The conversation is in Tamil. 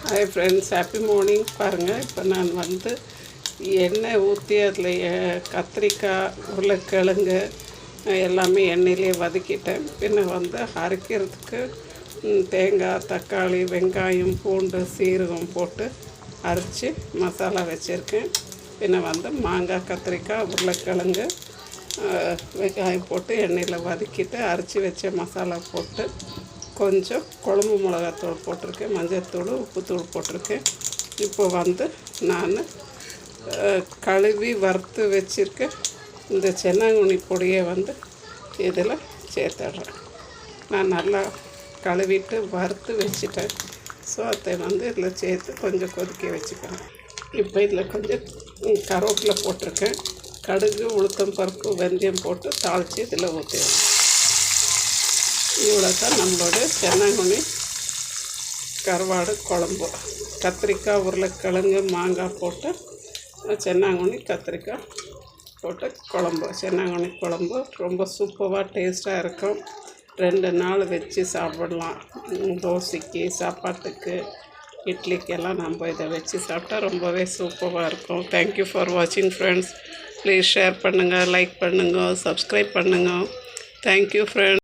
Hi friends, happy morning. பாருங்கள், இப்போ நான் வந்து எண்ணெய் ஊற்றி அதில் கத்திரிக்காய், உருளைக்கிழங்கு எல்லாமே எண்ணெயிலே வதக்கிட்டேன். பின்ன வந்து அரைக்கிறதுக்கு தேங்காய், தக்காளி, வெங்காயம், பூண்டு, சீரகம் போட்டு அரைச்சி மசாலா வச்சுருக்கேன். பின்ன வந்து மாங்காய், கத்திரிக்காய், உருளைக்கிழங்கு, வெங்காயம் போட்டு எண்ணெயில் வதக்கிட்டு அரைச்சி வச்ச மசாலா போட்டு கொஞ்சம் குழம்பு மிளகாத்தூள் போட்டிருக்கேன், மஞ்சள்தூள், உப்புத்தூள் போட்டிருக்கேன். இப்போ வந்து நான் கழுவி வறுத்து வச்சுருக்கேன் இந்த சென்னாங்குனி பொடியை வந்து இதில் சேர்த்துடுறேன். நான் நல்லா கழுவிட்டு வறுத்து வச்சுட்டேன். ஸோ அதை வந்து இதில் சேர்த்து கொஞ்சம் கொதிக்க வச்சுக்கிறேன். இப்போ இதில் கொஞ்சம் கருவேப்பிலை போட்டிருக்கேன். கடுகு, உளுத்தம் பருப்பு, வெந்தயம் போட்டு தாளித்து இதில் ஊற்றிடுவேன். இவ்வளோ தான் நம்மளோட சென்னாங்குனி கருவாடு குழம்பு. கத்திரிக்காய், உருளைக்கிழங்கு, மாங்காய் போட்டு சென்னாங்குனி கத்திரிக்காய் போட்டு குழம்பு. சென்னாங்குனி குழம்பு ரொம்ப சூப்பராக டேஸ்ட்டாக இருக்கும். 2 நாள் வச்சு சாப்பிடலாம். தோசைக்கு, சாப்பாட்டுக்கு, இட்லிக்கெல்லாம் நம்ம இதை வச்சு சாப்பிட்டா ரொம்பவே சூப்பராக இருக்கும். தேங்க்யூ ஃபார் வாட்சிங் ஃப்ரெண்ட்ஸ். ப்ளீஸ் ஷேர் பண்ணுங்கள், லைக் பண்ணுங்கள், சப்ஸ்கிரைப் பண்ணுங்கள். Thank you friends.